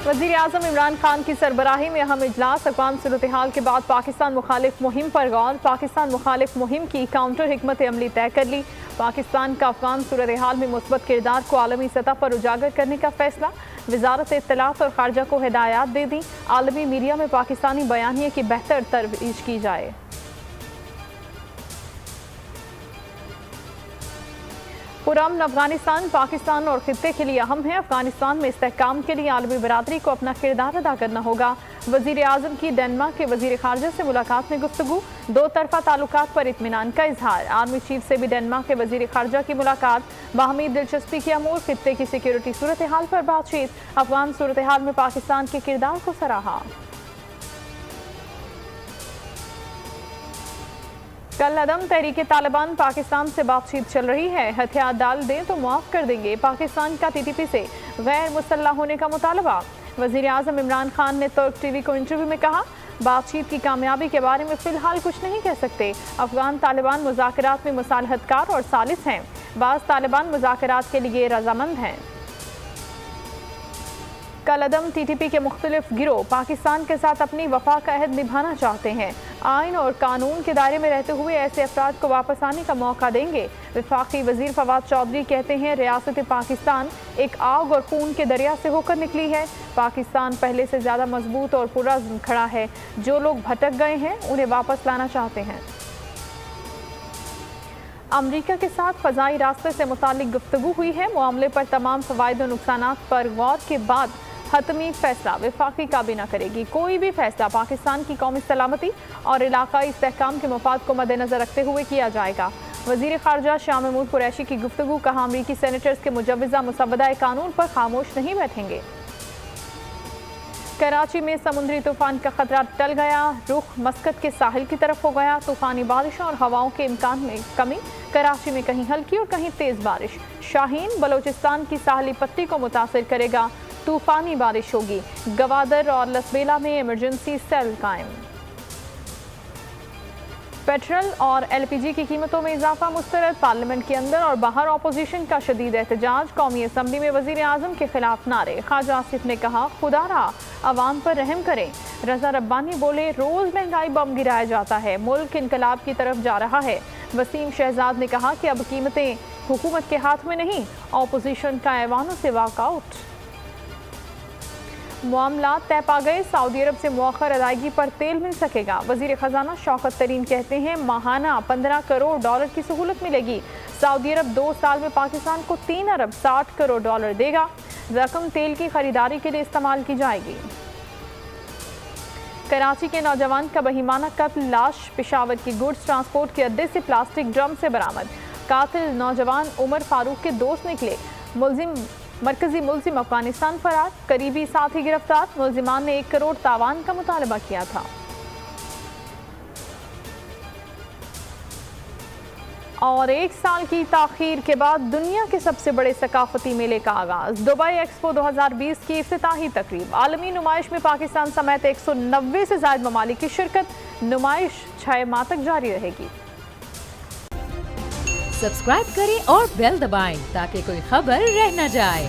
وزیر اعظم عمران خان کی سربراہی میں اہم اجلاس، اقوام صورتحال کے بعد پاکستان مخالف مہم پر غور، پاکستان مخالف مہم کی کاؤنٹر حکمت عملی طے کر لی، پاکستان کا افغان صورتحال میں مثبت کردار کو عالمی سطح پر اجاگر کرنے کا فیصلہ، وزارت اطلاعات اور خارجہ کو ہدایات دے دی، عالمی میڈیا میں پاکستانی بیانیے کی بہتر ترویج کی جائے۔ پرامن افغانستان پاکستان اور خطے کے لیے اہم ہے، افغانستان میں استحکام کے لیے عالمی برادری کو اپنا کردار ادا کرنا ہوگا۔ وزیر اعظم کی ڈنمارک کے وزیر خارجہ سے ملاقات میں گفتگو، دو طرفہ تعلقات پر اطمینان کا اظہار، آرمی چیف سے بھی ڈنمارک کے وزیر خارجہ کی ملاقات، باہمی دلچسپی کے امور، خطے کی سیکیورٹی صورتحال پر بات چیت، افغان صورتحال میں پاکستان کے کردار کو سراہا۔ کل عدم تحریک طالبان پاکستان سے بات چیت چل رہی ہے، ہتھیار ڈال دیں تو معاف کر دیں گے، پاکستان کا ٹی ٹی پی سے غیر مسلح ہونے کا مطالبہ۔ وزیر اعظم عمران خان نے ترک ٹی وی کو انٹرویو میں کہا، بات چیت کی کامیابی کے بارے میں فی الحال کچھ نہیں کہہ سکتے، افغان طالبان مذاکرات میں مصالحت کار اور ثالث ہیں، بعض طالبان مذاکرات کے لیے رضامند ہیں۔ کل عدم ٹی ٹی پی کے مختلف گروہ پاکستان کے ساتھ اپنی وفا کا عہد نبھانا چاہتے ہیں، آئین اور قانون کے دائرے میں رہتے ہوئے ایسے افراد کو واپس آنے کا موقع دیں گے۔ وفاقی وزیر فواد چودھری کہتے ہیں، ریاست پاکستان ایک آگ اور خون کے دریا سے ہو کر نکلی ہے، پاکستان پہلے سے زیادہ مضبوط اور پرعزم کھڑا ہے، جو لوگ بھٹک گئے ہیں انہیں واپس لانا چاہتے ہیں۔ امریکہ کے ساتھ فضائی راستے سے متعلق گفتگو ہوئی ہے، معاملے پر تمام فوائد و نقصانات پر غور کے بعد حتمی فیصلہ وفاقی کابینہ کرے گی، کوئی بھی فیصلہ پاکستان کی قومی سلامتی اور علاقائی استحکام کے مفاد کو مد نظر رکھتے ہوئے کیا جائے گا۔ وزیر خارجہ شاہ محمود قریشی کی گفتگو، کہا امریکی سینیٹرز کے مجوزہ مسودہ قانون پر خاموش نہیں بیٹھیں گے۔ کراچی میں سمندری طوفان کا خطرہ ٹل گیا، رخ مسقط کے ساحل کی طرف ہو گیا، طوفانی بارشوں اور ہواؤں کے امکان میں کمی، کراچی میں کہیں ہلکی اور کہیں تیز بارش، شاہین بلوچستان کی ساحلی پٹی کو متاثر کرے گا، طوفانی بارش ہوگی، گوادر اور لسبیلا میں ایمرجنسی سیل قائم۔ پیٹرول اور ایل پی جی کی قیمتوں میں اضافہ مسترد، پارلیمنٹ کے اندر اور باہر اپوزیشن کا شدید احتجاج، قومی اسمبلی میں وزیر اعظم کے خلاف نعرے، خواجہ آصف نے کہا خدا را عوام پر رحم کریں، رضا ربانی بولے روز مہنگائی بم گرایا جاتا ہے، ملک انقلاب کی طرف جا رہا ہے، وسیم شہزاد نے کہا کہ اب قیمتیں حکومت کے ہاتھ میں نہیں، اپوزیشن کا ایوانوں سے واک آؤٹ۔ معاملات طے پا گئے، سعودی عرب سے مؤخر ادائیگی پر تیل مل سکے گا، وزیر خزانہ شوکت ترین کہتے ہیں ماہانہ 15 کروڑ ڈالر کی سہولت ملے گی، سعودی عرب 2 سال میں پاکستان کو 3 ارب 60 کروڑ ڈالر دے گا، رقم تیل کی خریداری کے لیے استعمال کی جائے گی۔ کراچی کے نوجوان کا بہیمانہ قتل، لاش پشاور کی گوڈز ٹرانسپورٹ کے اڈے سے پلاسٹک ڈرم سے برآمد، قاتل نوجوان عمر فاروق کے دوست نکلے، مرکزی ملزم افغانستان فرار، قریبی ساتھی گرفتار، ملزمان نے 1 کروڑ تاوان کا مطالبہ کیا تھا۔ اور 1 سال کی تاخیر کے بعد دنیا کے سب سے بڑے ثقافتی میلے کا آغاز، دبئی ایکسپو 2020 کی افتتاحی تقریب، عالمی نمائش میں پاکستان سمیت 190 سے زائد ممالک کی شرکت، نمائش 6 ماہ تک جاری رہے گی۔ سبسکرائب کریں اور بیل دبائیں تاکہ کوئی خبر رہ نہ جائے۔